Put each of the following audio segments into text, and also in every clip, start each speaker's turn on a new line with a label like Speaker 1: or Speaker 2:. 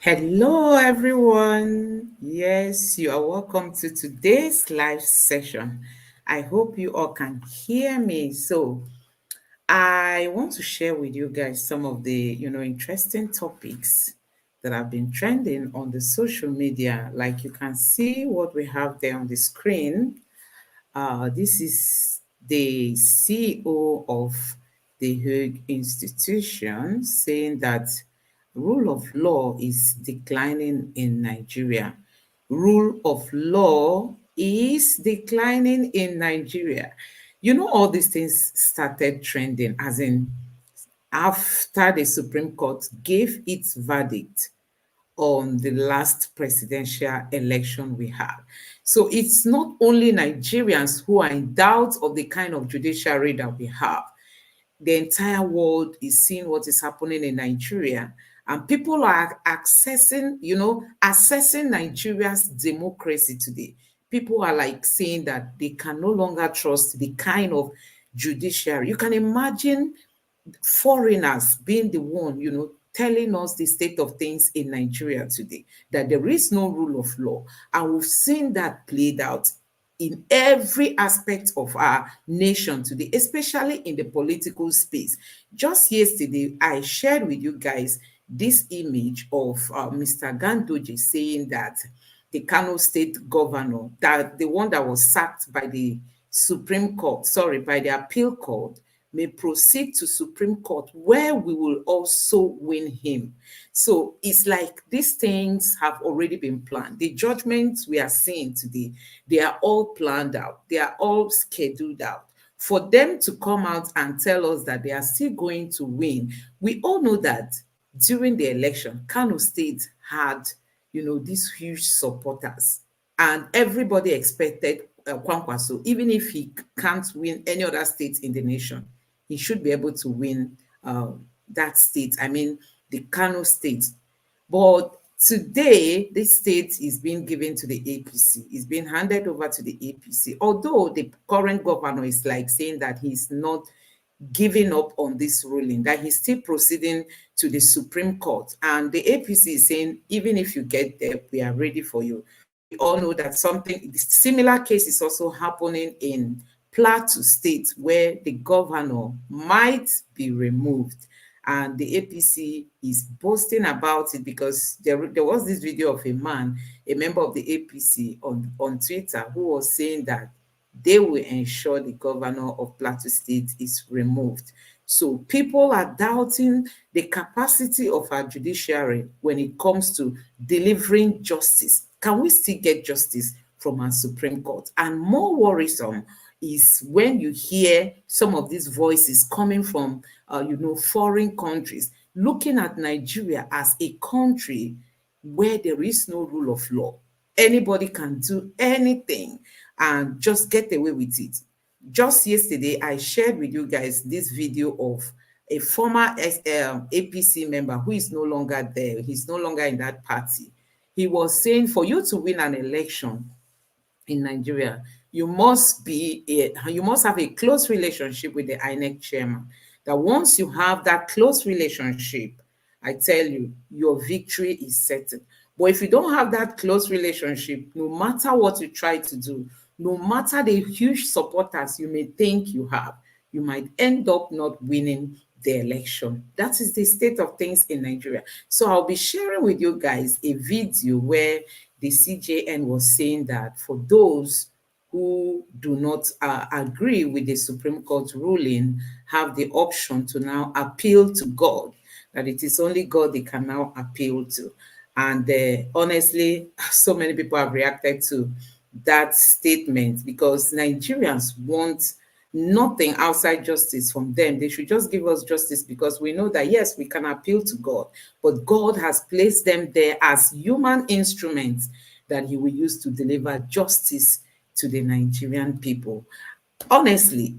Speaker 1: Hello, everyone. Yes, you are welcome to today's live session. I hope you all can hear me. So, I want to share with you guys some of the, interesting topics that have been trending on the social media. Like you can see what we have there on the screen. This is the CEO of the Hague Institution saying that rule of law is declining in Nigeria. Rule of law is declining in Nigeria. You know, all these things started trending, as in after the Supreme Court gave its verdict on the last presidential election we had. So it's not only Nigerians who are in doubt of the kind of judiciary that we have. The entire world is seeing what is happening in Nigeria, and people are assessing Nigeria's democracy today. People are like saying that they can no longer trust the kind of judiciary. You can imagine foreigners being the one, telling us the state of things in Nigeria today, that there is no rule of law. And we've seen that played out in every aspect of our nation today, especially in the political space. Just yesterday, I shared with you guys this image of Mr. Gandoji saying that the Kano State governor, that the one that was sacked by the Supreme Court, sorry, by the appeal court, may proceed to Supreme Court where we will also win him. So it's like these things have already been planned. The judgments we are seeing today, they are all planned out. They are all scheduled out. For them to come out and tell us that they are still going to win, we all know that during the election, Kano State had, these huge supporters, and everybody expected Kwankwaso, even if he can't win any other state in the nation, he should be able to win that state. I mean, the Kano state. But today, this state is being given to the APC. It's being handed over to the APC. Although the current governor is like saying that he's not giving up on this ruling, that he's still proceeding to the Supreme Court. And the APC is saying, even if you get there, we are ready for you. We all know that something similar case is also happening in Plateau State, where the governor might be removed. And the APC is boasting about it because there was this video of a man, a member of the APC on Twitter, who was saying that they will ensure the governor of Plateau State is removed. So people are doubting the capacity of our judiciary when it comes to delivering justice. Can we still get justice from our Supreme Court? And more worrisome is when you hear some of these voices coming from, foreign countries, looking at Nigeria as a country where there is no rule of law. Anybody can do anything and just get away with it. Just yesterday, I shared with you guys this video of a former APC member who is no longer there. He's no longer in that party. He was saying for you to win an election in Nigeria, you must have a close relationship with the INEC chairman. That once you have that close relationship, I tell you, your victory is certain. But if you don't have that close relationship, no matter what you try to do, no matter the huge supporters you may think you have, you might end up not winning the election. That is the state of things in Nigeria. So I'll be sharing with you guys a video where the CJN was saying that for those who do not agree with the Supreme Court ruling, have the option to now appeal to God, that it is only God they can now appeal to. And honestly, so many people have reacted to that statement because Nigerians want nothing outside justice from them. They should just give us justice because we know that, yes, we can appeal to God, but God has placed them there as human instruments that he will use to deliver justice to the Nigerian people. Honestly,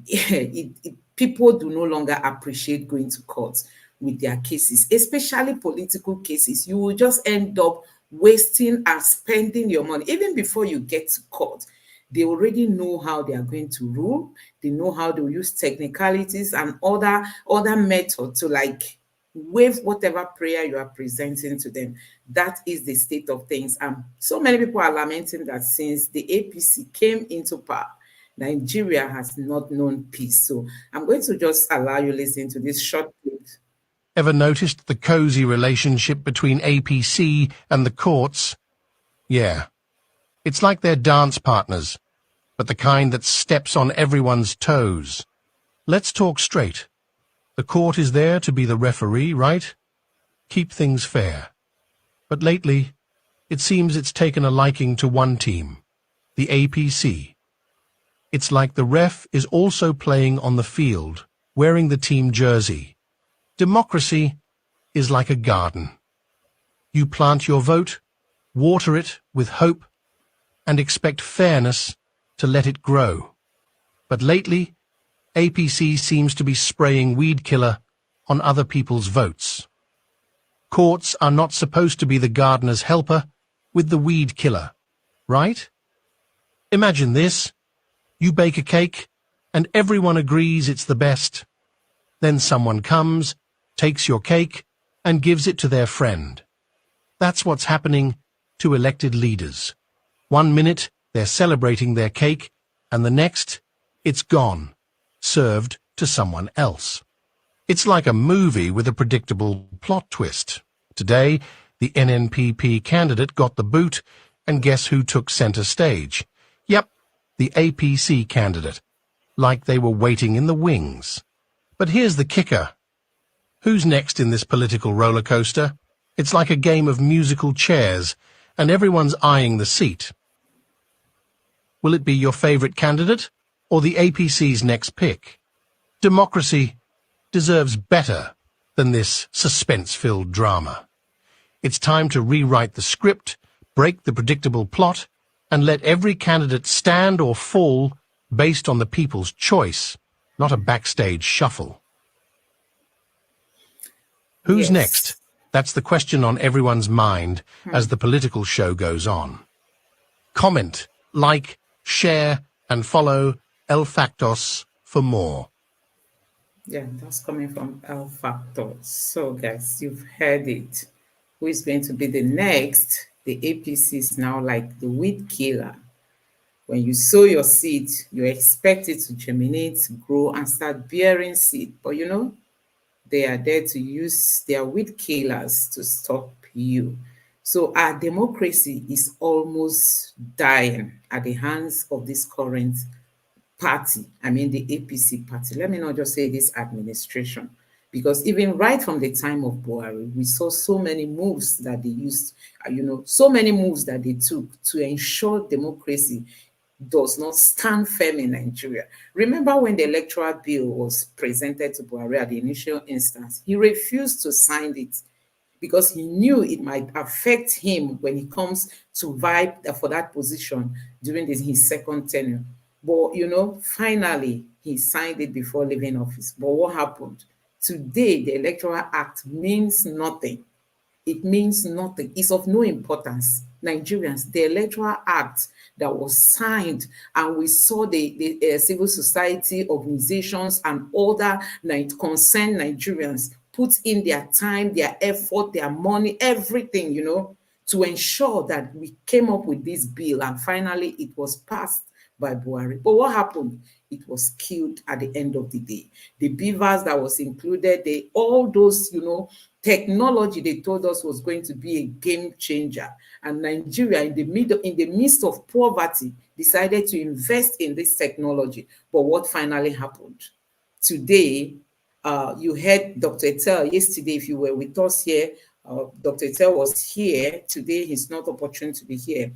Speaker 1: people do no longer appreciate going to court with their cases, especially political cases. You will just end up wasting and spending your money. Even before you get to court, they already know how they are going to rule. They know how to use technicalities and other methods to waive whatever prayer you are presenting to them. That is the state of things. So many people are lamenting that since the APC came into power, Nigeria has not known peace. So I'm going to just allow you listen to this short clip.
Speaker 2: Ever noticed the cozy relationship between APC and the courts? Yeah. It's like they're dance partners, but the kind that steps on everyone's toes. Let's talk straight. The court is there to be the referee, right? Keep things fair. But lately, it seems it's taken a liking to one team, the APC. It's like the ref is also playing on the field, wearing the team jersey. Democracy is like a garden. You plant your vote, water it with hope, and expect fairness to let it grow. But lately, APC seems to be spraying Weat Killer on other people's votes. Courts are not supposed to be the gardener's helper with the Weat Killer, right? Imagine this. You bake a cake, and everyone agrees it's the best. Then someone comes, takes your cake, and gives it to their friend. That's what's happening to elected leaders. 1 minute, they're celebrating their cake, and the next, it's gone, served to someone else. It's like a movie with a predictable plot twist. Today, the NNPP candidate got the boot, and guess who took center stage? Yep, the APC candidate, like they were waiting in the wings. But here's the kicker. Who's next in this political roller coaster? It's like a game of musical chairs, and everyone's eyeing the seat. Will it be your favorite candidate, or the APC's next pick? Democracy deserves better than this suspense-filled drama. It's time to rewrite the script, break the predictable plot, and let every candidate stand or fall based on the people's choice, not a backstage shuffle. Who's next? That's the question on everyone's mind as the political show goes on. Comment, like, share, and follow El Factos for more.
Speaker 1: Yeah, that's coming from El Factos. So, guys, you've heard it. Who is going to be the next? The APC is now like the Weat Killer. When you sow your seed, you expect it to germinate, grow, and start bearing seed. But you know, they are there to use their Weat Killers to stop you. So our democracy is almost dying at the hands of this current party. I mean, the APC party. Let me not just say this administration. Because even right from the time of Buhari, we saw so many moves that they used, so many moves that they took to ensure democracy does not stand firm in Nigeria. Remember when the electoral bill was presented to Buhari at the initial instance, he refused to sign it because he knew it might affect him when he comes to vie for that position during his second tenure. But, finally, he signed it before leaving office. But what happened? Today, the Electoral Act means nothing. It means nothing. It's of no importance. Nigerians, the Electoral Act that was signed, and we saw the civil society organizations and other concerned Nigerians put in their time, their effort, their money, everything, to ensure that we came up with this bill, and finally it was passed by Buhari. But what happened? It was killed at the end of the day. The beavers that was included, all those, technology they told us was going to be a game changer. And Nigeria, in the midst of poverty, decided to invest in this technology. But what finally happened? Today, you heard Dr. Tel yesterday, if you were with us here, Dr. Tel was here. Today, he's not opportune to be here.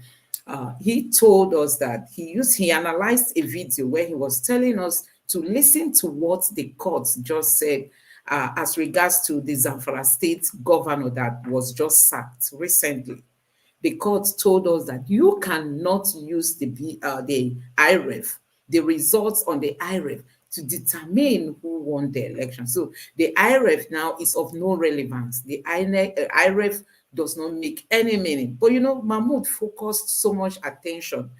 Speaker 1: He told us that he analyzed a video where he was telling us to listen to what the courts just said as regards to the Zamfara state governor that was just sacked recently. The court told us that you cannot use the IREF, the results on the IREF, to determine who won the election. So the IREF now is of no relevance. The IREF does not make any meaning. But Mahmoud focused so much attention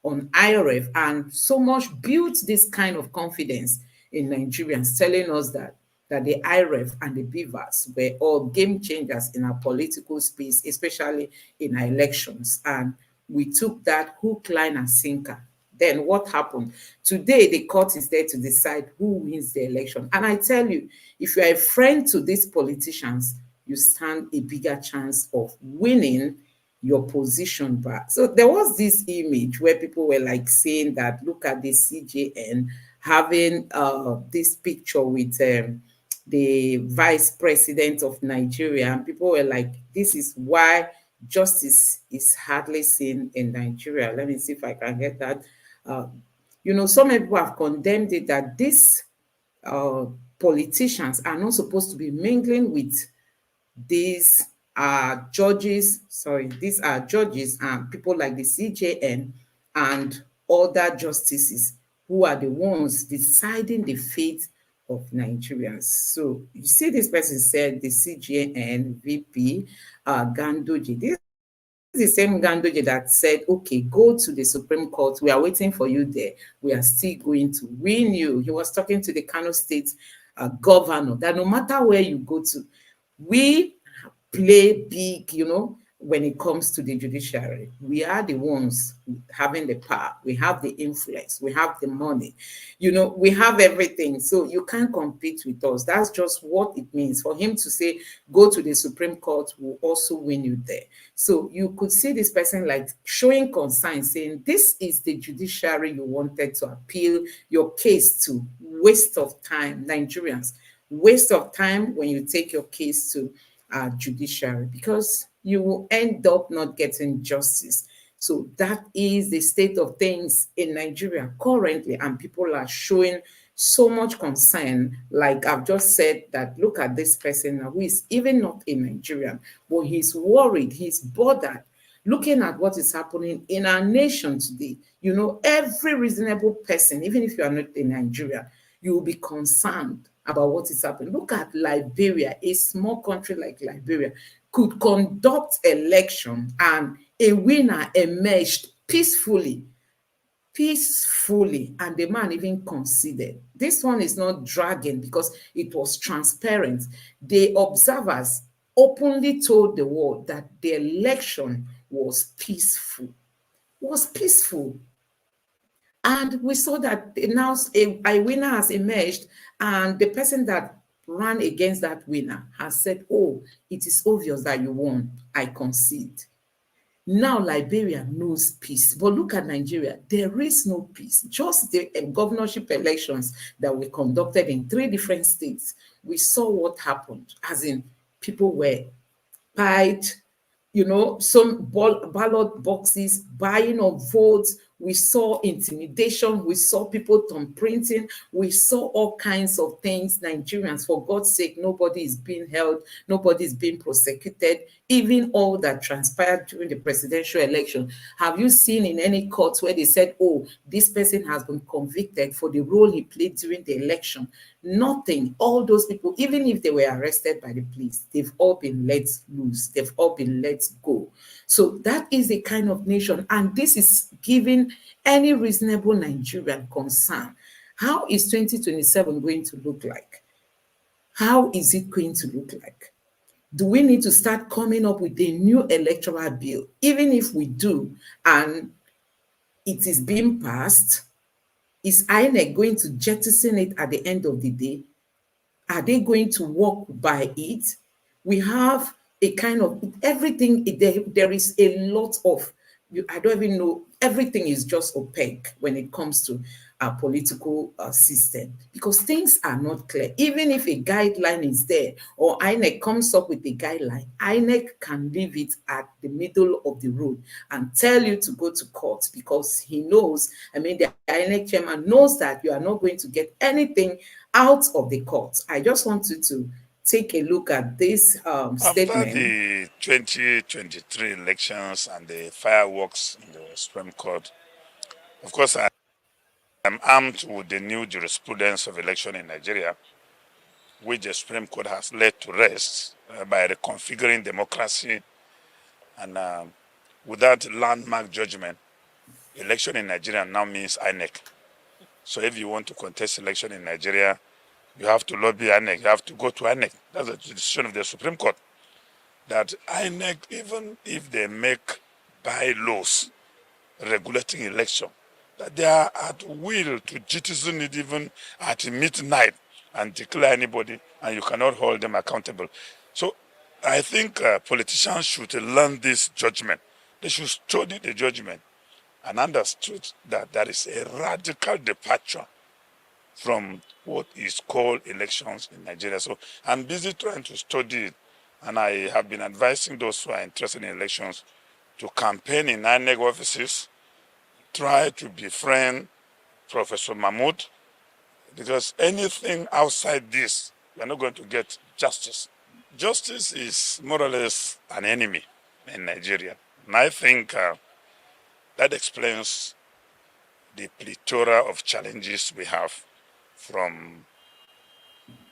Speaker 1: on IRF and so much built this kind of confidence in Nigerians, telling us that that the IREF and the Beavers were all game changers in our political space, especially in our elections. And we took that hook, line, and sinker. Then what happened? Today, the court is there to decide who wins the election. And I tell you, if you are a friend to these politicians, you stand a bigger chance of winning your position back. So there was this image where people were like saying that, look at the CJN having this picture with the vice president of Nigeria. And people were like, this is why justice is hardly seen in Nigeria. Let me see if I can get that. Uh, some people have condemned it that these uh, politicians are not supposed to be mingling with these these are judges and people like the CJN and other justices who are the ones deciding the fate of Nigerians. So you see, this person said the CJN VP Gandoji. This is the same Gandoji that said, okay, go to the Supreme Court. We are waiting for you there. We are still going to win you. He was talking to the Kano State governor that no matter where you go to, we play big, when it comes to the judiciary. We are the ones having the power. We have the influence. We have the money. We have everything. So you can't compete with us. That's just what it means. For him to say, go to the Supreme Court, will also win you there. So you could see this person like showing concern, saying, this is the judiciary you wanted to appeal your case to. Waste of time, Nigerians. Waste of time when you take your case to judiciary, because you will end up not getting justice. So that is the state of things in Nigeria currently, and people are showing so much concern. Like I've just said, that look at this person now who is even not a Nigerian, but he's worried, he's bothered, looking at what is happening in our nation today. Every reasonable person, even if you are not a Nigerian, you will be concerned about what is happening. Look at Liberia, a small country like Liberia could conduct election and a winner emerged peacefully, and the man even conceded. This one is not dragging because it was transparent. The observers openly told the world that the election was peaceful. And we saw that now a winner has emerged, and the person that ran against that winner has said, oh, it is obvious that you won. I concede. Now Liberia knows peace. But look at Nigeria. There is no peace. Just the governorship elections that were conducted in 3 different states, we saw what happened, as in people were pied, some ballot boxes, buying of votes. We saw intimidation. We saw people printing. We saw all kinds of things. Nigerians, for God's sake, nobody is being held. Nobody is being prosecuted. Even all that transpired during the presidential election. Have you seen in any court where they said, oh, this person has been convicted for the role he played during the election? Nothing. All those people, even if they were arrested by the police, they've all been let loose. They've all been let go. So that is the kind of nation. And this is giving any reasonable Nigerian concern. How is 2027 going to look like? How is it going to look like? Do we need to start coming up with a new electoral bill? Even if we do, and it is being passed, is INEC going to jettison it at the end of the day? Are they going to walk by it? We have a kind of everything. There is a lot of, I don't even know, everything is just opaque when it comes to our political system, because things are not clear. Even if a guideline is there or INEC comes up with a guideline, INEC can leave it at the middle of the road and tell you to go to court, because he knows, the INEC chairman knows that you are not going to get anything out of the court. I just want you to take a look at this statement.
Speaker 3: After the 2023 elections and the fireworks in the Supreme Court, of course, I'm armed with the new jurisprudence of election in Nigeria, which the Supreme Court has laid to rest by reconfiguring democracy. And with that landmark judgment, election in Nigeria now means INEC. So if you want to contest election in Nigeria, You have to lobby INEC. You have to go to INEC. That's the decision of the Supreme Court. That INEC, even if they make bylaws regulating election, that they are at will to jettison it even at midnight and declare anybody, and you cannot hold them accountable. So I think politicians should learn this judgment. They should study the judgment and understood that there is a radical departure from what is called elections in Nigeria. So I'm busy trying to study it, and I have been advising those who are interested in elections to campaign in INEC offices, try to befriend Professor Mahmoud, because anything outside this, we're not going to get justice. Justice is more or less an enemy in Nigeria. And I think that explains the plethora of challenges we have, from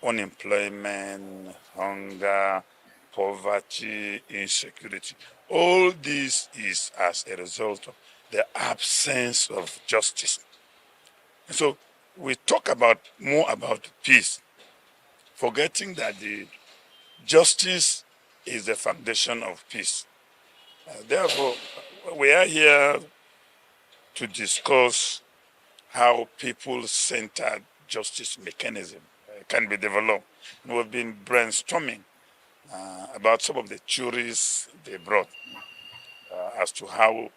Speaker 3: unemployment, hunger, poverty, insecurity. All this is as a result of the absence of justice. And so we talk more about peace, forgetting that the justice is the foundation of peace. Therefore, we are here to discuss how people-centered justice mechanism can be developed. And we've been brainstorming about some of the theories they brought as to how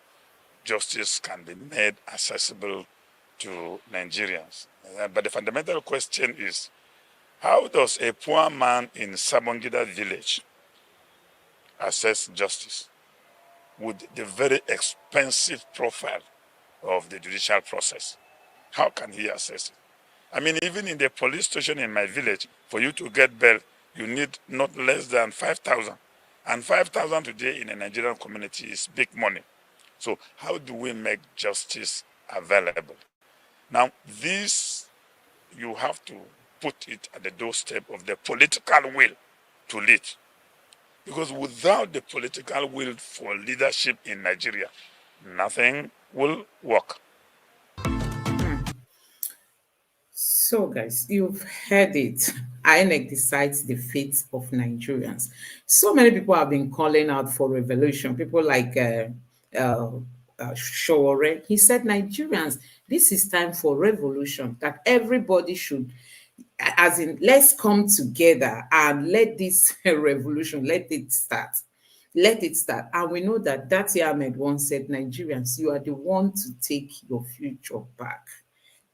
Speaker 3: justice can be made accessible to Nigerians. But the fundamental question is, how does a poor man in Sabongida village access justice with the very expensive profile of the judicial process? How can he access it? I mean, even in the police station in my village, for you to get bail, you need not less than 5,000. And 5,000 today in a Nigerian community is big money. So how do we make justice available? Now, this, you have to put it at the doorstep of the political will to lead. Because without the political will for leadership in Nigeria, nothing will work.
Speaker 1: So, guys, you've heard it. INEC decides the fate of Nigerians. So many people have been calling out for revolution. People like Shore, he said, Nigerians, this is time for revolution, that everybody should, as in, let's come together and let this revolution, let it start. Let it start. And we know that Dati Ahmed once said, Nigerians, you are the one to take your future back.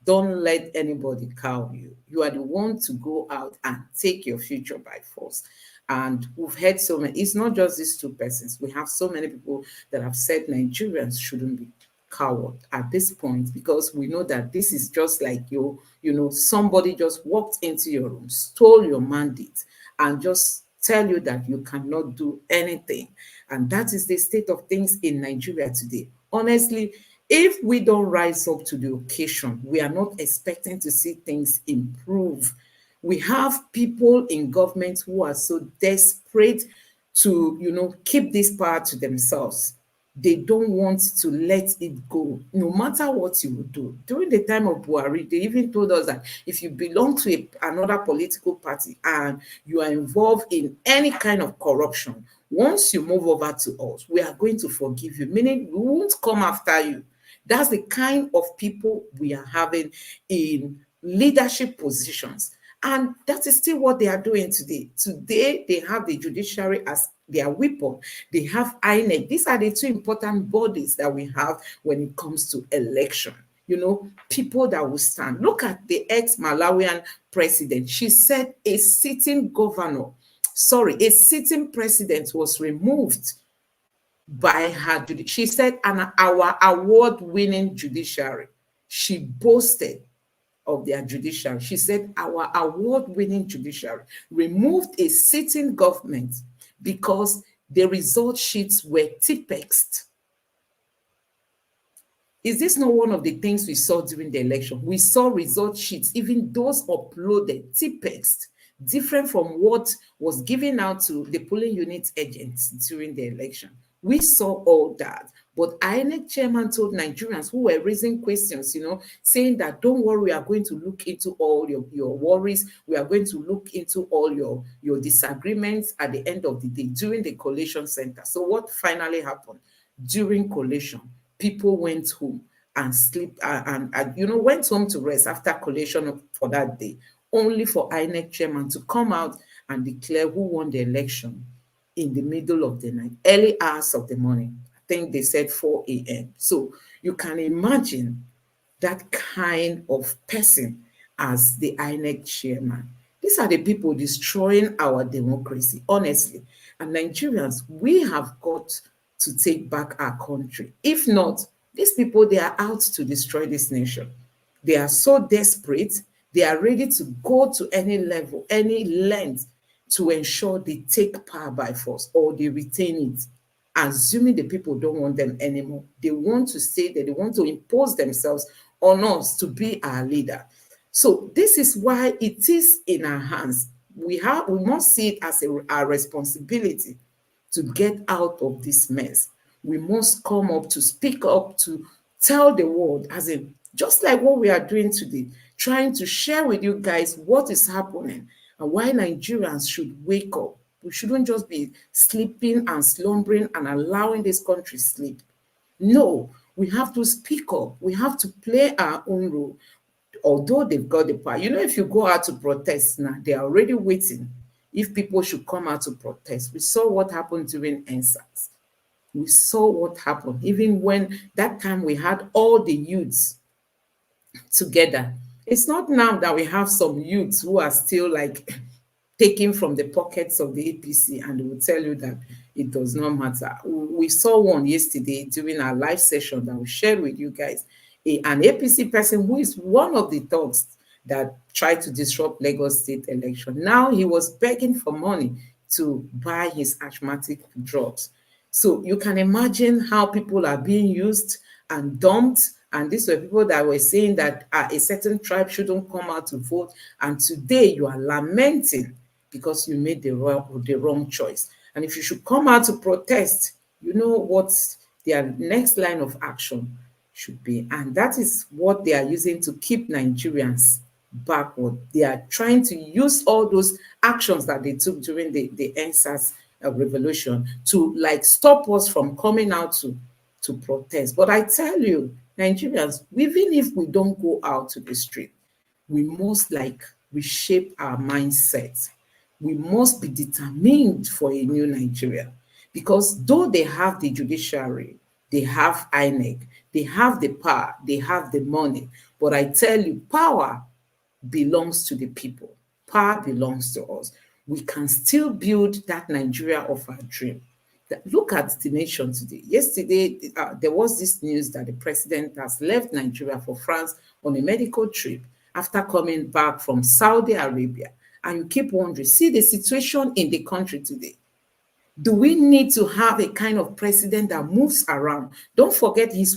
Speaker 1: Don't let anybody cow you. You are the one to go out and take your future by force. And we've heard so many, it's not just these two persons. We have so many people that have said Nigerians shouldn't be coward at this point, because we know that this is just like somebody just walked into your room, stole your mandate, and just tell you that you cannot do anything. And that is the state of things in Nigeria today. Honestly, if we don't rise up to the occasion, we are not expecting to see things improve. We have people in government who are so desperate to, keep this power to themselves. They don't want to let it go, no matter what you do. During the time of Buhari, they even told us that if you belong to another political party and you are involved in any kind of corruption, once you move over to us, we are going to forgive you, meaning we won't come after you. That's the kind of people we are having in leadership positions. And that is still what they are doing today. Today, they have the judiciary as their weapon. They have INEC. These are the two important bodies that we have when it comes to election. People that will stand. Look at the ex-Malawian president. She said a sitting president was removed by her. She said, our award-winning judiciary. She boasted of their judiciary. She said, our award-winning judiciary removed a sitting government because the result sheets were tipexed. Is this not one of the things we saw during the election? We saw result sheets, even those uploaded, tipexed, different from what was given out to the polling unit agents during the election. We saw all that. But INEC chairman told Nigerians who were raising questions, saying that don't worry, we are going to look into all your worries. We are going to look into all your disagreements at the end of the day during the collation center. So what finally happened? During collation, people went home and sleep and went home to rest after collation for that day, only for INEC chairman to come out and declare who won the election in the middle of the night, early hours of the morning. I think they said 4 a.m. So you can imagine that kind of person as the INEC chairman. These are the people destroying our democracy, honestly. And Nigerians, we have got to take back our country. If not, these people, they are out to destroy this nation. They are so desperate, they are ready to go to any level, any length to ensure they take power by force or they retain it, assuming the people don't want them anymore. They want to say that they want to impose themselves on us to be our leader. So this is why it is in our hands. We must see it as our responsibility to get out of this mess. We must come up to speak up, to tell the world, as in just like what we are doing today, trying to share with you guys what is happening and why Nigerians should wake up. We shouldn't just be sleeping and slumbering and allowing this country sleep. No, we have to speak up. We have to play our own role. Although they've got the power. If you go out to protest now, they are already waiting if people should come out to protest. We saw what happened during NSAS. We saw what happened. Even when that time we had all the youths together. It's not now that we have some youths who are still like taken from the pockets of the APC, and they will tell you that it does not matter. We saw one yesterday during our live session that we shared with you guys, an APC person who is one of the thugs that tried to disrupt Legon State election. Now he was begging for money to buy his asthmatic drugs. So you can imagine how people are being used and dumped. And these were people that were saying that a certain tribe shouldn't come out to vote. And today you are lamenting because you made the wrong choice. And if you should come out to protest, you know what their next line of action should be. And that is what they are using to keep Nigerians backward. They are trying to use all those actions that they took during the NSAS revolution to like stop us from coming out to protest. But I tell you, Nigerians, even if we don't go out to the street, we must like reshape our mindset. We must be determined for a new Nigeria, because though they have the judiciary, they have INEC, they have the power, they have the money, but I tell you, power belongs to the people. Power belongs to us. We can still build that Nigeria of our dream. Look at the nation today. Yesterday, there was this news that the president has left Nigeria for France on a medical trip after coming back from Saudi Arabia. And you keep wondering, see the situation in the country today. Do we need to have a kind of president that moves around? Don't forget his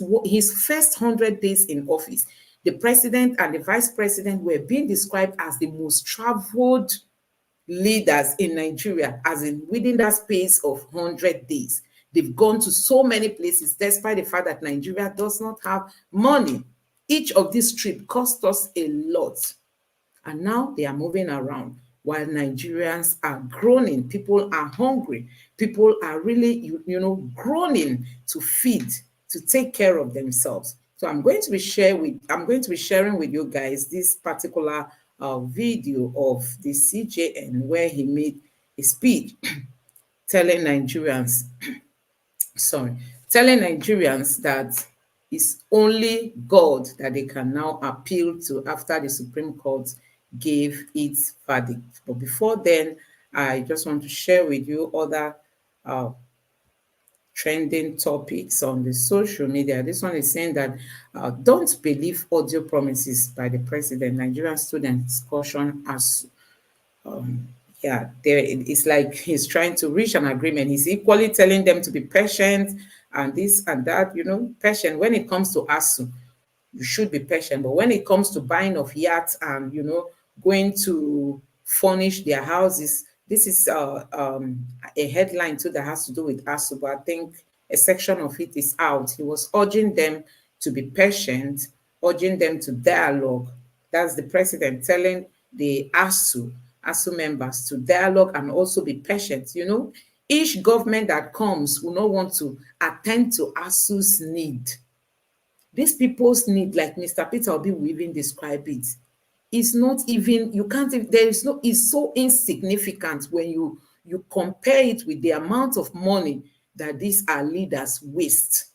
Speaker 1: first 100 days in office. The president and the vice president were being described as the most traveled leaders in Nigeria, as in within that space of 100 days. They've gone to so many places, despite the fact that Nigeria does not have money. Each of these trips cost us a lot. And now they are moving around while Nigerians are groaning. People are hungry. People are really, groaning to feed, to take care of themselves. So I'm going to be sharing with you guys this particular video of the CJN where he made a speech telling Nigerians, telling Nigerians that it's only God that they can now appeal to after the Supreme Court gave its verdict. But before then, I just want to share with you other trending topics on the social media. This one is saying that don't believe audio promises by the president. Nigerian students caution ASUU. It's like he's trying to reach an agreement. He's equally telling them to be patient and this and that, patient. When it comes to ASUU, you should be patient. But when it comes to buying of yachts and, going to furnish their houses, this is a headline too that has to do with ASUU, but I think a section of it is out. He was urging them to be patient, urging them to dialogue. That's the president telling the ASUU members to dialogue and also be patient. You know, each government that comes will not want to attend to ASUU's need. These people's need, like Mr. Peter Obi will even describe it, it's not even, you can't, there is no, it's so insignificant when you compare it with the amount of money that these our leaders waste.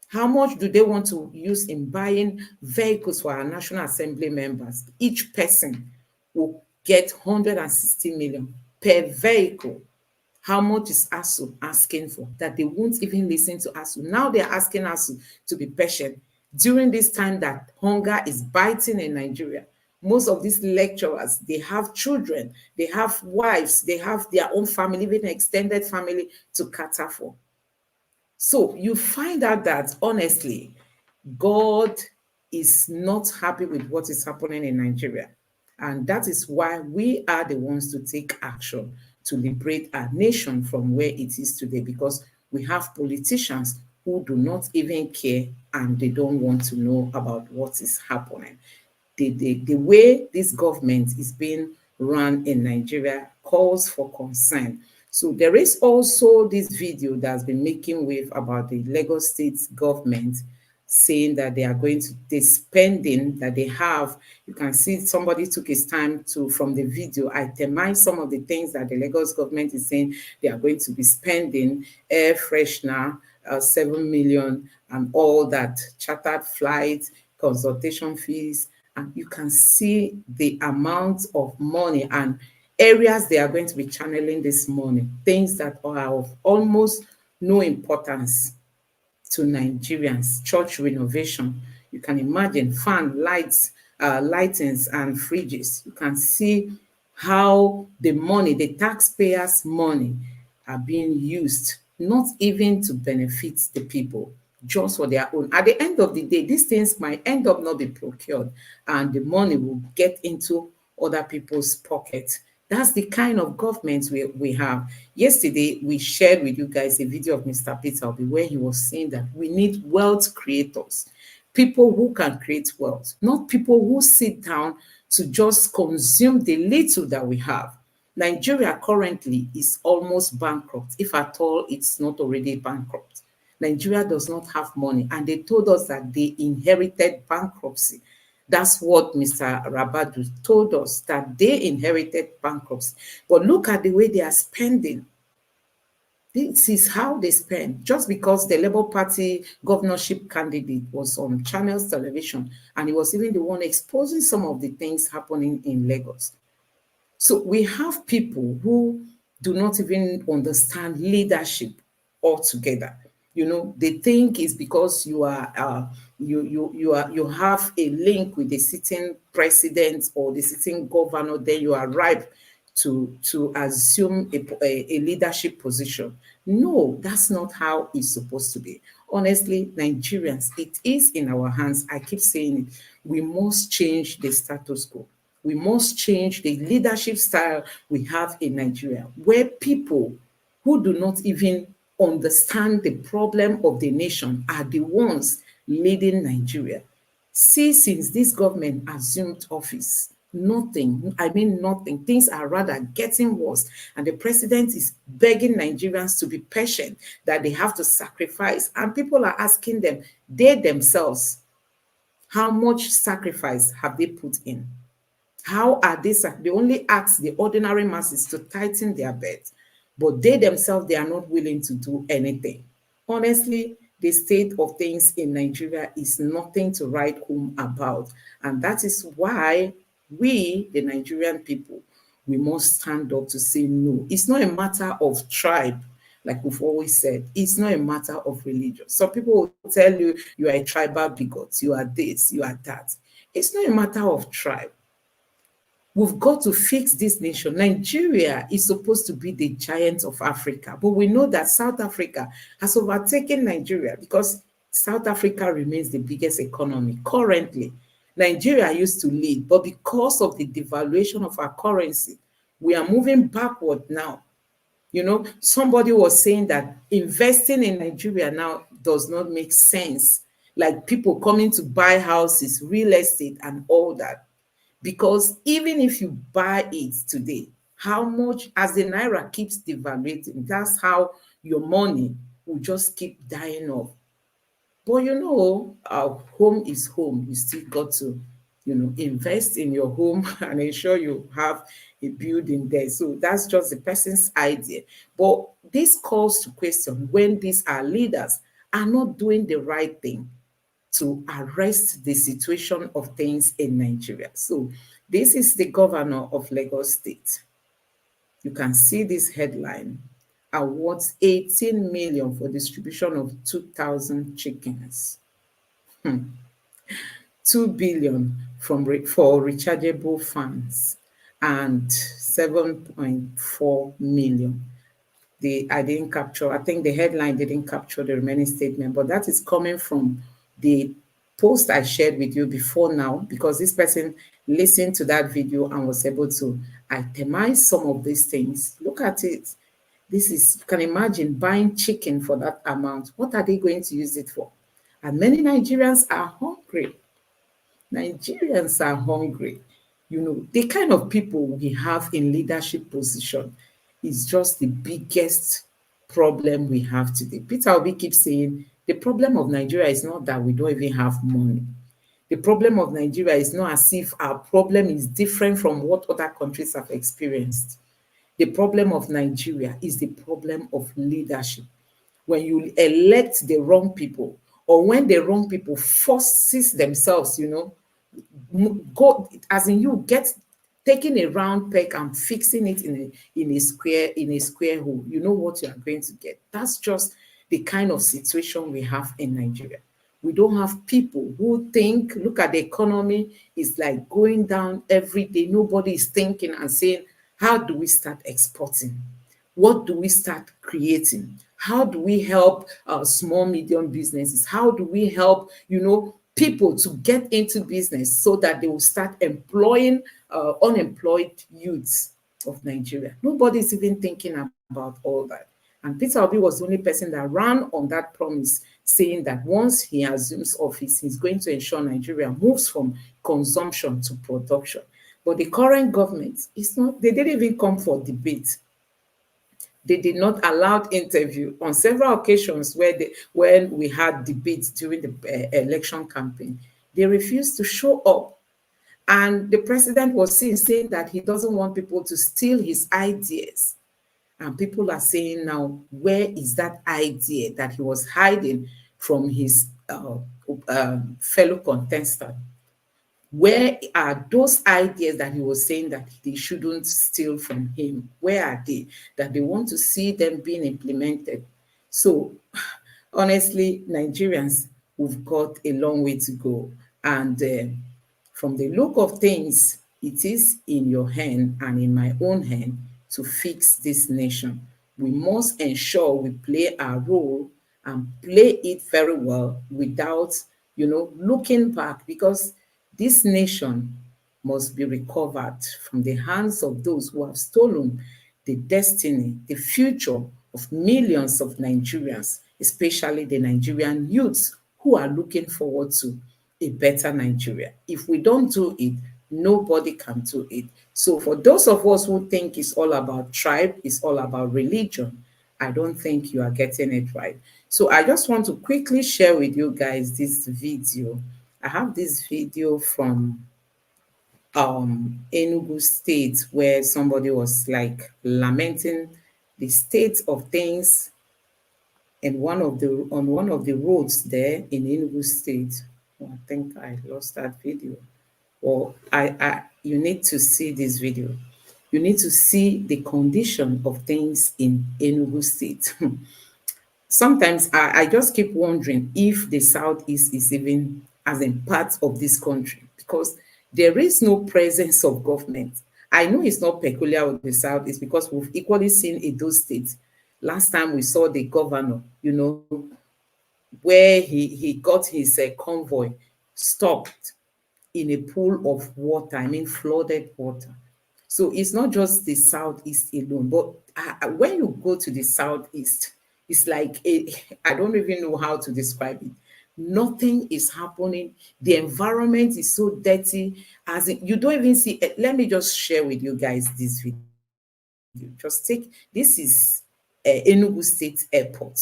Speaker 1: How much do they want to use in buying vehicles for our National Assembly members? Each person will get 160 million per vehicle. How much is ASUU asking for? That they won't even listen to ASUU. Now they're asking ASUU to be patient. During this time that hunger is biting in Nigeria, most of these lecturers, they have children, they have wives, they have their own family, even extended family to cater for. So you find out that, honestly, God is not happy with what is happening in Nigeria. And that is why we are the ones to take action to liberate our nation from where it is today, because we have politicians who do not even care and they don't want to know about what is happening. The way this government is being run in Nigeria calls for concern. So there is also this video that's been making wave about the Legon State government saying that they are going to, the spending that they have, you can see somebody took his time to, from the video, itemize some of the things that the Lagos government is saying they are going to be spending, air freshener, 7 million and all that, chartered flights, consultation fees, and you can see the amount of money and areas they are going to be channeling this money, things that are of almost no importance to Nigerians. Church renovation, you can imagine, fan, lights, lightings and fridges. You can see how the money, the taxpayers' money are being used, not even to benefit the people, just for their own. At the end of the day, these things might end up not be procured and the money will get into other people's pockets. That's the kind of government we have. Yesterday, we shared with you guys a video of Mr. Peter Obi where he was saying that we need wealth creators, people who can create wealth, not people who sit down to just consume the little that we have. Nigeria currently is almost bankrupt, if at all it's not already bankrupt. Nigeria does not have money, and they told us that they inherited bankruptcy. That's what Mr. Rabadu told us, that they inherited bankruptcy. But look at the way they are spending. This is how they spend. Just because the Labour Party governorship candidate was on Channels Television, and he was even the one exposing some of the things happening in Lagos. So we have people who do not even understand leadership altogether. You know, they think it's because you are you have a link with the sitting president or the sitting governor, then you are ripe to assume a leadership position. No, that's not how it's supposed to be. Honestly, Nigerians, it is in our hands. I keep saying it. We must change the status quo. We must change the leadership style we have in Nigeria, where people who do not even understand the problem of the nation are the ones leading Nigeria. See, since this government assumed office, nothing, I mean nothing, things are rather getting worse. And the president is begging Nigerians to be patient, that they have to sacrifice. And people are asking them, they themselves, how much sacrifice have they put in? How are they only ask the ordinary masses to tighten their belt, but they themselves, they are not willing to do anything. Honestly, the state of things in Nigeria is nothing to write home about. And that is why we, the Nigerian people, we must stand up to say no. It's not a matter of tribe, like we've always said. It's not a matter of religion. Some people will tell you, you are a tribal bigot, you are this, you are that. It's not a matter of tribe. We've got to fix this nation. Nigeria is supposed to be the giant of Africa, but we know that South Africa has overtaken Nigeria because South Africa remains the biggest economy currently. Nigeria used to lead, but because of the devaluation of our currency, we are moving backward now. You know, somebody was saying that investing in Nigeria now does not make sense. Like people coming to buy houses, real estate, and all that. Because even if you buy it today, how much, as the naira keeps devaluating, that's how your money will just keep dying off. But you know, our home is home. You still got to, you know, invest in your home and ensure you have a building there. So that's just the person's idea. But this calls to question when these are leaders are not doing the right thing to arrest the situation of things in Nigeria. So this is the governor of Lagos State. You can see this headline: awards 18 million for distribution of 2,000 chickens. 2 billion for rechargeable funds and 7.4 million. I didn't capture, I think the headline didn't capture the remaining statement, but that is coming from the post I shared with you before now, because this person listened to that video and was able to itemize some of these things. Look at it. This is, you can imagine buying chicken for that amount. What are they going to use it for? And many Nigerians are hungry. Nigerians are hungry. You know, the kind of people we have in leadership position is just the biggest problem we have today. Peter Obi keeps saying the problem of Nigeria is not that we don't even have money. The problem of Nigeria is not as if our problem is different from what other countries have experienced. The problem of Nigeria is the problem of leadership. When you elect the wrong people, or when the wrong people forces themselves, you know, go, as in you get taking a round peg and fixing it in a square hole, you know what you are going to get. That's just the kind of situation we have in Nigeria. We don't have people who think, look at the economy, it's like going down every day. Nobody is thinking and saying, how do we start exporting? What do we start creating? How do we help small, medium businesses? How do we help, you know, people to get into business so that they will start employing unemployed youths of Nigeria? Nobody is even thinking about all that. And Peter Obi was the only person that ran on that promise, saying that once he assumes office, he's going to ensure Nigeria moves from consumption to production. But the current government is not, they didn't even come for debate. They did not allow interview on several occasions when we had debates during the election campaign. They refused to show up. And the president was seen saying that he doesn't want people to steal his ideas. And people are saying now, where is that idea that he was hiding from his fellow contestant? Where are those ideas that he was saying that they shouldn't steal from him? Where are they? That they want to see them being implemented. So honestly, Nigerians, we've got a long way to go. And from the look of things, it is in your hand and in my own hand to fix this nation. We must ensure we play our role and play it very well without, you know, looking back, because this nation must be recovered from the hands of those who have stolen the destiny, the future of millions of Nigerians, especially the Nigerian youths who are looking forward to a better Nigeria. If we don't do it, nobody can do it. So for those of us who think it's all about tribe, it's all about religion, I don't think you are getting it right. So I just want to quickly share with you guys this video. I have this video from Enugu State, where somebody was like lamenting the state of things in on one of the roads there in Enugu State. Oh, I think I lost that video. Or you need to see this video. You need to see the condition of things in Enugu State. Sometimes I just keep wondering if the Southeast is even as in part of this country, because there is no presence of government. I know it's not peculiar with the Southeast, because we've equally seen Edo State. Last time we saw the governor, you know, where he got his convoy stopped in a pool of water, I mean flooded water. So it's not just the Southeast alone, but when you go to the southeast, it's like I don't even know how to describe it. Nothing is happening. The environment is so dirty, as in, you don't even see. Let me just share with you guys this video. Just take this is Enugu State Airport.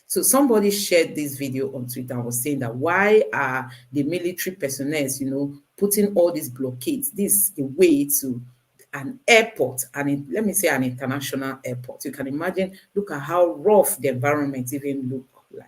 Speaker 1: So somebody shared this video on Twitter, was saying that why are the military personnel, putting all these blockades? This is the way to an airport, and let me say an international airport. You can imagine, look at how rough the environment even look like.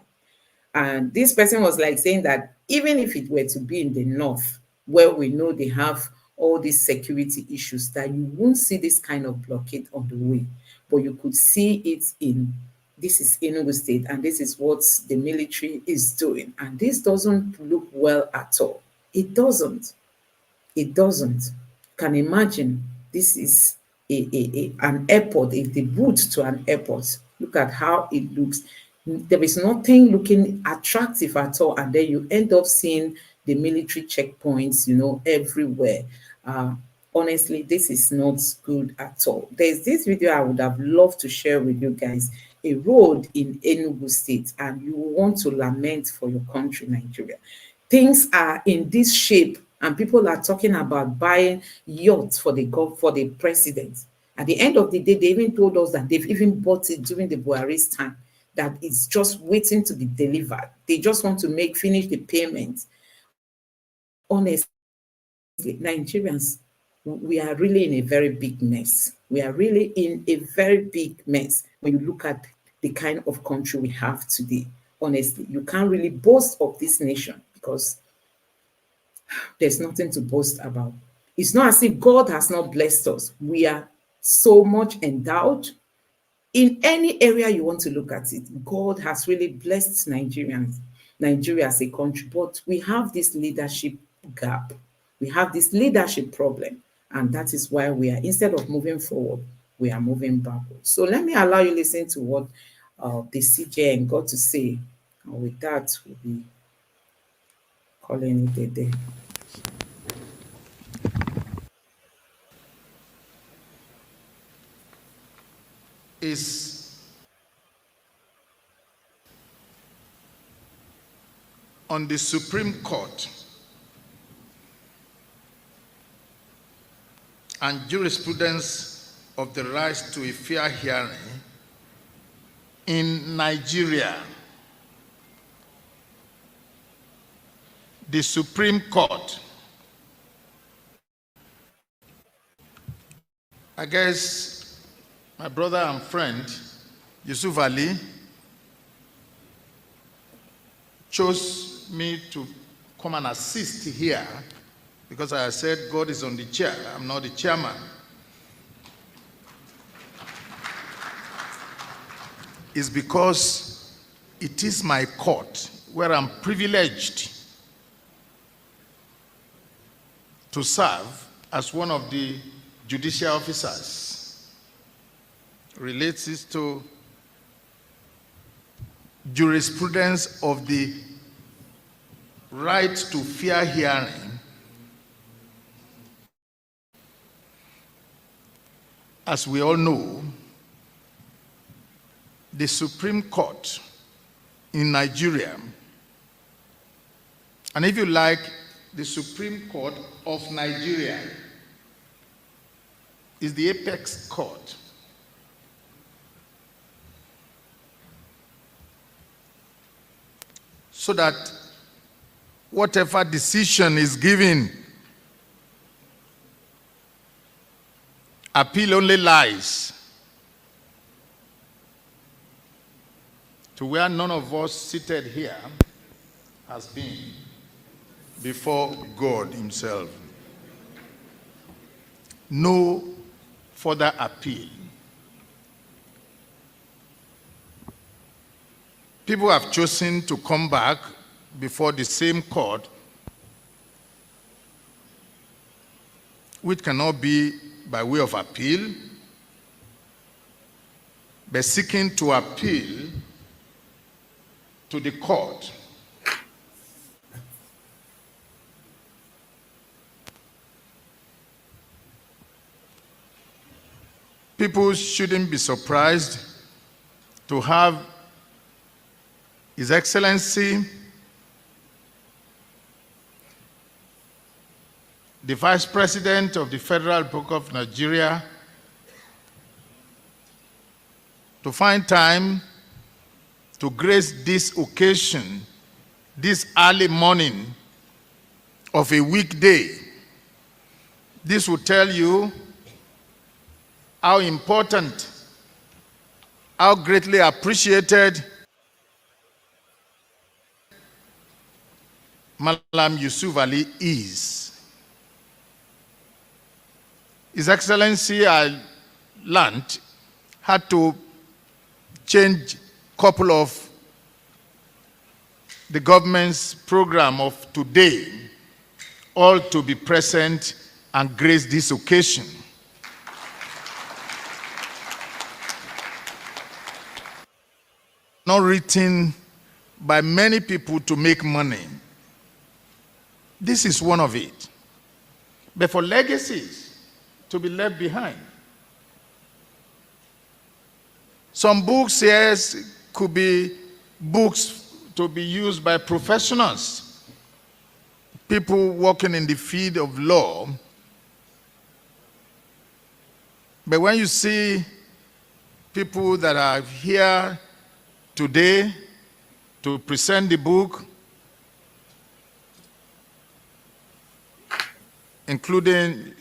Speaker 1: And this person was like saying that even if it were to be in the north, where we know they have all these security issues, that you won't see this kind of blockade on the way, but you could see it in, this is Enugu State, and this is what the military is doing. And this doesn't look well at all. It doesn't. It doesn't. Can imagine this is an airport, the route to an airport. Look at how it looks. There is nothing looking attractive at all, and then you end up seeing the military checkpoints, everywhere. Honestly, this is not good at all. There's this video I would have loved to share with you guys, a road in Enugu State, and you want to lament for your country, Nigeria. Things are in this shape, and people are talking about buying yachts for the president. At the end of the day, they even told us that they've even bought it during the Buhari's time, that it's just waiting to be delivered. They just want to finish the payment. Honestly, Nigerians, we are really in a very big mess. We are really in a very big mess when you look at the kind of country we have today. Honestly, you can't really boast of this nation because there's nothing to boast about. It's not as if God has not blessed us. We are so much endowed. In any area you want to look at it, God has really blessed Nigeria as a country, but we have this leadership gap. We have this leadership problem, and that is why we are, instead of moving forward, we are moving backwards. So let me allow you listen to what the CJN got to say. And with that, we'll be calling it a day.
Speaker 4: Is on the Supreme Court and jurisprudence of the right to a fair hearing in Nigeria. The Supreme Court, I guess my brother and friend, Yusuf Ali, chose me to come and assist here because I said God is on the chair. I'm not the chairman. It's because it is my court where I'm privileged to serve as one of the judicial officers. Relates to jurisprudence of the right to fair hearing. As we all know, the Supreme Court in Nigeria, and if you like, the Supreme Court of Nigeria, is the apex court. So that whatever decision is given, appeal only lies to where none of us seated here has been before God himself. No further appeal. People have chosen to come back before the same court, which cannot be by way of appeal, but seeking to appeal to the court. people shouldn't be surprised to have His Excellency, the Vice President of the Federal Republic of Nigeria, to find time to grace this occasion, this early morning of a weekday. This will tell you how important, how greatly appreciated Malam Yusuf Ali is. His Excellency, I learned, had to change a couple of the government's program of today, all to be present and grace this occasion. Not written by many people to make money. This is one of it. But for legacies to be left behind. Some books, yes, could be books to be used by professionals, people working in the field of law. But when you see people that are here today to present the book, including,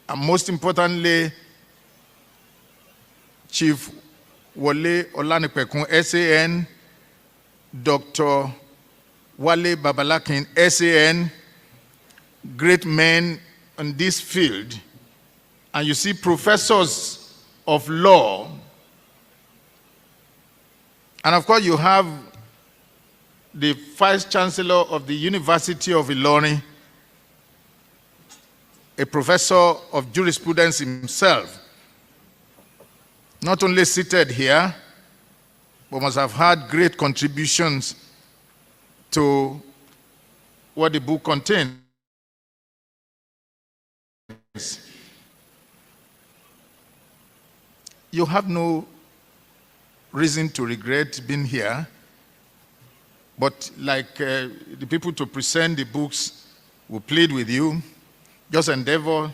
Speaker 4: and most importantly, Chief Wale Olanipekun, SAN, Dr. Wale Babalakin, SAN, great men in this field, and you see professors of law, and of course you have the Vice Chancellor of the University of Ilorin, a professor of jurisprudence himself, not only seated here, but must have had great contributions to what the book contains. You have no reason to regret being here, but like the people to present the books will plead with you, just endeavor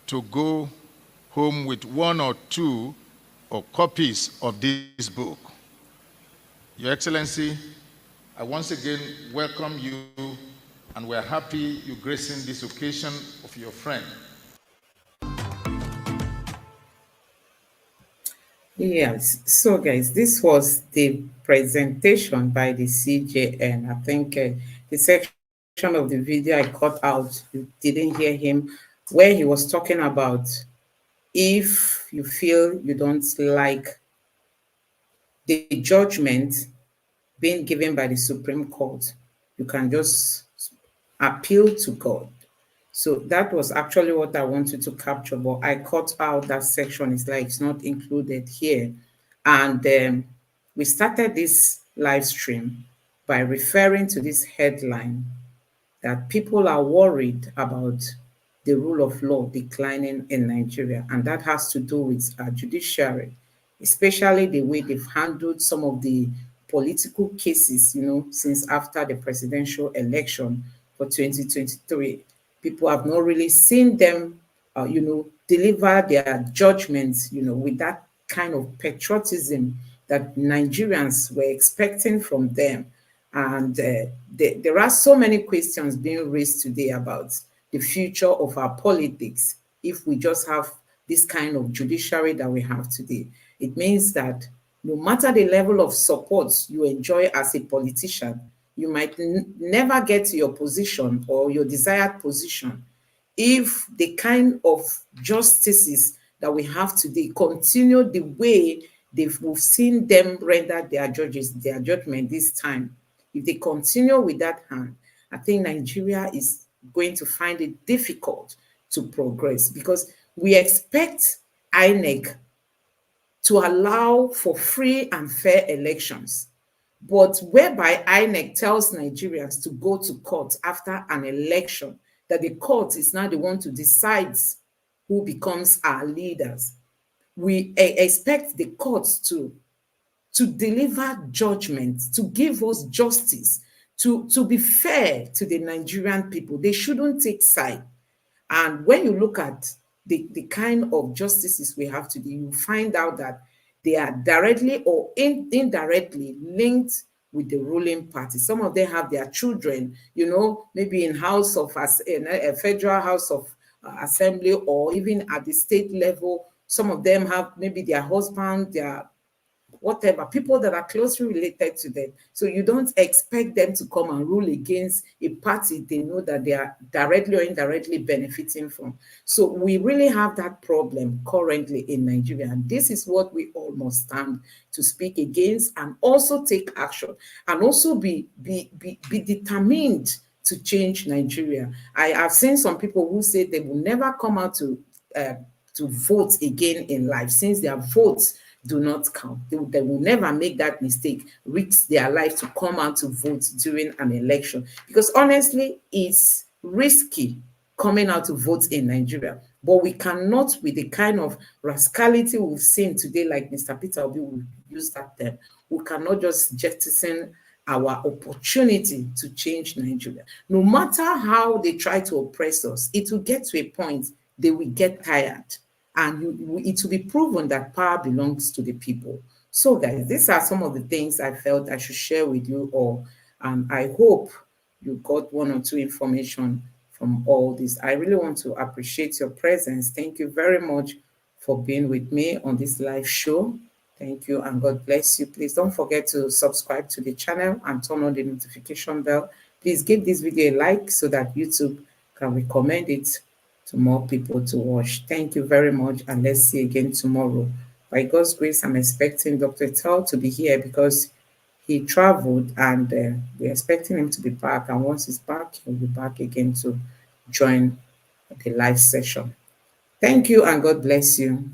Speaker 4: to go home with one or two or copies of this book. Your Excellency, I once again welcome you, and we're happy you gracing this occasion of your friend.
Speaker 1: Yes, so guys, this was the presentation by the CJN. I think the section of the video I cut out, you didn't hear him, where he was talking about if you feel you don't like the judgment being given by the Supreme Court, you can just appeal to God. So that was actually what I wanted to capture, but I cut out that section. It's like it's not included here. And we started this live stream by referring to this headline that people are worried about the rule of law declining in Nigeria. And that has to do with our judiciary, especially the way they've handled some of the political cases, since after the presidential election for 2023. People have not really seen them, deliver their judgments, with that kind of patriotism that Nigerians were expecting from them. And there are so many questions being raised today about the future of our politics if we just have this kind of judiciary that we have today. It means that no matter the level of support you enjoy as a politician, you might never get to your position or your desired position if the kind of justices that we have today continue the way we've seen them render their judgment this time. If they continue with that hand, I think Nigeria is going to find it difficult to progress, because we expect INEC to allow for free and fair elections, but whereby INEC tells Nigerians to go to court after an election, that the court is now the one to decide who becomes our leaders. we expect the courts to deliver judgment, to give us justice, to be fair to the Nigerian people. They shouldn't take side. And when you look at the kind of justices we have today, you find out that they are directly or indirectly linked with the ruling party. Some of them have their children, maybe in a federal house of assembly, or even at the state level. Some of them have maybe their husband, their whatever, people that are closely related to them. So you don't expect them to come and rule against a party they know that they are directly or indirectly benefiting from. So we really have that problem currently in Nigeria. And this is what we all must stand to speak against, and also take action, and also be determined to change Nigeria. I have seen some people who say they will never come out to vote again in life, since their votes do not count. They will never make that mistake, risk their life to come out to vote during an election. Because honestly, it's risky coming out to vote in Nigeria. But we cannot, with the kind of rascality we've seen today, like Mr. Peter Obi will use that term, we cannot just jettison our opportunity to change Nigeria. No matter how they try to oppress us, it will get to a point they will get tired. And it will be proven that power belongs to the people. So guys, these are some of the things I felt I should share with you all. And I hope you got one or two information from all this. I really want to appreciate your presence. Thank you very much for being with me on this live show. Thank you, and God bless you. Please don't forget to subscribe to the channel and turn on the notification bell. Please give this video a like so that YouTube can recommend it to more people to watch. Thank you very much, and let's see you again tomorrow. By God's grace, I'm expecting Dr. Tell to be here because he traveled, and we're expecting him to be back. And once he's back, he'll be back again to join the live session. Thank you, and God bless you.